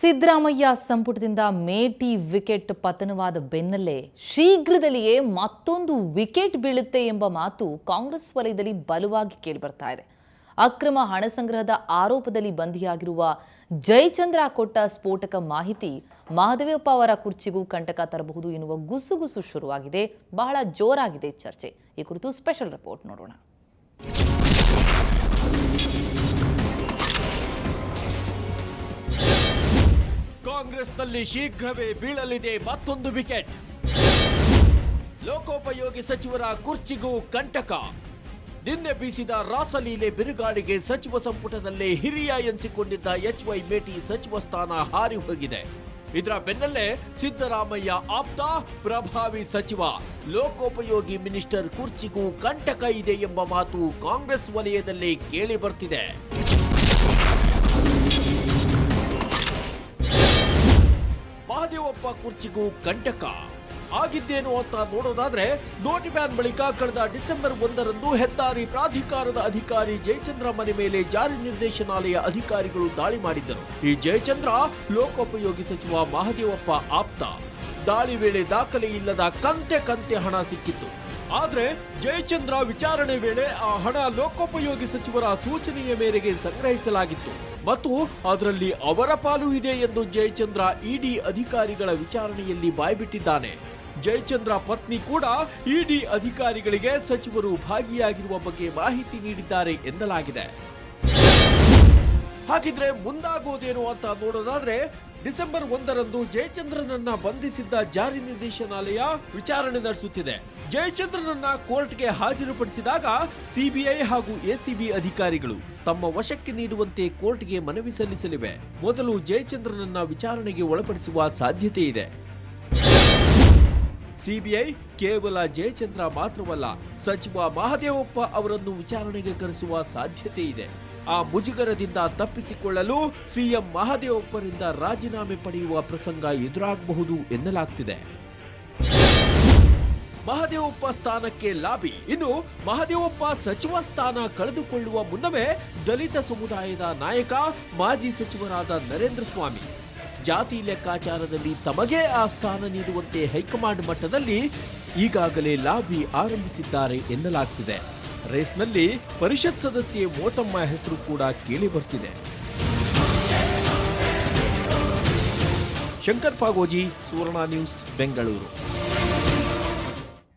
ಸಿದ್ದರಾಮಯ್ಯ ಸಂಪುಟದಿಂದ ಮೇಟಿ ವಿಕೆಟ್ ಪತನವಾದ ಬೆನ್ನಲ್ಲೇ ಶೀಘ್ರದಲ್ಲಿಯೇ ಮತ್ತೊಂದು ವಿಕೆಟ್ ಬೀಳುತ್ತೆ ಎಂಬ ಮಾತು ಕಾಂಗ್ರೆಸ್ ವಲಯದಲ್ಲಿ ಬಲವಾಗಿ ಕೇಳಿಬರ್ತಾ ಇದೆ. ಅಕ್ರಮ ಹಣ ಸಂಗ್ರಹದ ಆರೋಪದಲ್ಲಿ ಬಂಧಿಯಾಗಿರುವ ಜಯಚಂದ್ರ ಕೊಟ್ಟ ಸ್ಫೋಟಕ ಮಾಹಿತಿ ಮಹದೇವಪ್ಪ ಅವರ ಕುರ್ಚಿಗೂ ಕಂಟಕ ತರಬಹುದು ಎನ್ನುವ ಗುಸುಗುಸು ಶುರುವಾಗಿದೆ. ಬಹಳ ಜೋರಾಗಿದೆ ಚರ್ಚೆ. ಈ ಕುರಿತು ಸ್ಪೆಷಲ್ ರಿಪೋರ್ಟ್ ನೋಡೋಣ. ಕಾಂಗ್ರೆಸ್ನಲ್ಲಿ ಶೀಘ್ರವೇ ಬೀಳಲಿದೆ ಮತ್ತೊಂದು ವಿಕೆಟ್. ಲೋಕೋಪಯೋಗಿ ಸಚಿವರ ಕುರ್ಚಿಗೂ ಕಂಟಕ. ನಿನ್ನೆ ಬೀಸಿದ ರಾಸಲೀಲೆ ಬಿರುಗಾಳಿಗೆ ಸಚಿವ ಸಂಪುಟದಲ್ಲೇ ಹಿರಿಯ ಎನಿಸಿಕೊಂಡಿದ್ದ HY ಮೇಟಿ ಸಚಿವ ಸ್ಥಾನ ಹಾರಿ ಹೋಗಿದೆ. ಇದರ ಬೆನ್ನಲ್ಲೇ ಸಿದ್ದರಾಮಯ್ಯ ಆಪ್ತ ಪ್ರಭಾವಿ ಸಚಿವ ಲೋಕೋಪಯೋಗಿ ಮಿನಿಸ್ಟರ್ ಕುರ್ಚಿಗೂ ಕಂಟಕ ಇದೆ ಎಂಬ ಮಾತು ಕಾಂಗ್ರೆಸ್ ವಲಯದಲ್ಲಿ ಕೇಳಿ ಬರ್ತಿದೆ. ಮಹದೇವಪ್ಪ ಕುರ್ಚಿಗೂ ಕಂಟಕ ಆಗಿದ್ದೇನು ಅಂತ ನೋಡೋದಾದ್ರೆ, ನೋಟ್ ಬ್ಯಾನ್ ಬಳಿಕ ಕಳೆದ ಡಿಸೆಂಬರ್ 1ರಂದು ಹೆದ್ದಾರಿ ಪ್ರಾಧಿಕಾರದ ಅಧಿಕಾರಿ ಜಯಚಂದ್ರ ಮನೆ ಮೇಲೆ ಜಾರಿ ನಿರ್ದೇಶನಾಲಯ ಅಧಿಕಾರಿಗಳು ದಾಳಿ ಮಾಡಿದ್ದರು. ಈ ಜಯಚಂದ್ರ ಲೋಕೋಪಯೋಗಿ ಸಚಿವ ಮಹದೇವಪ್ಪ ಆಪ್ತ. ದಾಳಿ ವೇಳೆ ದಾಖಲೆ ಇಲ್ಲದ ಕಂತೆ ಹಣ ಸಿಕ್ಕಿತ್ತು. ಆದ್ರೆ ಜಯಚಂದ್ರ ವಿಚಾರಣೆ ವೇಳೆ ಆ ಹಣ ಲೋಕೋಪಯೋಗಿ ಸಚಿವರ ಸೂಚನೆಯ ಮೇರೆಗೆ ಸಂಗ್ರಹಿಸಲಾಗಿತ್ತು ಮತ್ತು ಅದರಲ್ಲಿ ಅವರ ಪಾಲು ಇದೆ ಎಂದು ಜಯಚಂದ್ರ ಇಡಿ ಅಧಿಕಾರಿಗಳ ವಿಚಾರಣೆಯಲ್ಲಿ ಬಾಯ್ಬಿಟ್ಟಿದ್ದಾನೆ. ಜಯಚಂದ್ರ ಪತ್ನಿ ಕೂಡ ಇಡಿ ಅಧಿಕಾರಿಗಳಿಗೆ ಸಚಿವರು ಭಾಗಿಯಾಗಿರುವ ಬಗ್ಗೆ ಮಾಹಿತಿ ನೀಡಿದ್ದಾರೆ ಎನ್ನಲಾಗಿದೆ. ಹಾಗಿದ್ರೆ ಮುಂದಾಗೋದೇನು ಅಂತ ನೋಡೋದಾದ್ರೆ, ಡಿಸೆಂಬರ್ 1ರಂದು ಜಯಚಂದ್ರನನ್ನ ಬಂಧಿಸಿದ್ದ ಜಾರಿ ನಿರ್ದೇಶನಾಲಯ ವಿಚಾರಣೆ ನಡೆಸುತ್ತಿದೆ. ಜಯಚಂದ್ರನನ್ನ ಕೋರ್ಟ್ಗೆ ಹಾಜರುಪಡಿಸಿದಾಗ ಸಿಬಿಐ ಹಾಗೂ ಎಸಿಬಿ ಅಧಿಕಾರಿಗಳು ತಮ್ಮ ವಶಕ್ಕೆ ನೀಡುವಂತೆ ಕೋರ್ಟ್ಗೆ ಮನವಿ ಸಲ್ಲಿಸಲಿವೆ. ಮೊದಲು ಜಯಚಂದ್ರನನ್ನ ವಿಚಾರಣೆಗೆ ಒಳಪಡಿಸುವ ಸಾಧ್ಯತೆ ಇದೆ. ಸಿಬಿಐ ಕೇವಲ ಜಯಚಂದ್ರ ಮಾತ್ರವಲ್ಲ, ಸಚಿವ ಮಹದೇವಪ್ಪ ಅವರನ್ನು ವಿಚಾರಣೆಗೆ ಕರೆಸುವ ಸಾಧ್ಯತೆ ಇದೆ. ಆ ಮುಜುಗರದಿಂದ ತಪ್ಪಿಸಿಕೊಳ್ಳಲು ಸಿಎಂ ಮಹದೇವಪ್ಪರಿಂದ ರಾಜೀನಾಮೆ ಪಡೆಯುವ ಪ್ರಸಂಗ ಎದುರಾಗಬಹುದು ಎನ್ನಲಾಗ್ತಿದೆ. ಮಹದೇವಪ್ಪ ಸ್ಥಾನಕ್ಕೆ ಲಾಬಿ. ಇನ್ನು ಮಹದೇವಪ್ಪ ಸಚಿವ ಸ್ಥಾನ ಕಳೆದುಕೊಳ್ಳುವ ಮುನ್ನವೇ ದಲಿತ ಸಮುದಾಯದ ನಾಯಕ ಮಾಜಿ ಸಚಿವರಾದ ನರೇಂದ್ರ ಸ್ವಾಮಿ ಜಾತಿ ಲೆಕ್ಕಾಚಾರದಲ್ಲಿ ತಮಗೆ ಆ ಸ್ಥಾನ ನೀಡುವಂತೆ ಹೈಕಮಾಂಡ್ ಮಟ್ಟದಲ್ಲಿ ಈಗಾಗಲೇ ಲಾಬಿ ಆರಂಭಿಸಿದ್ದಾರೆ ಎನ್ನಲಾಗ್ತಿದೆ. ರೇಸ್ನಲ್ಲಿ ಪರಿಷತ್ ಸದಸ್ಯೆ ಮೋಟಮ್ಮ ಹೆಸರು ಕೂಡ ಕೇಳಿ ಬರ್ತಿದೆ. ಶಂಕರ್ ಪಾಗೋಜಿ, ಸುವರ್ಣ ನ್ಯೂಸ್, ಬೆಂಗಳೂರು.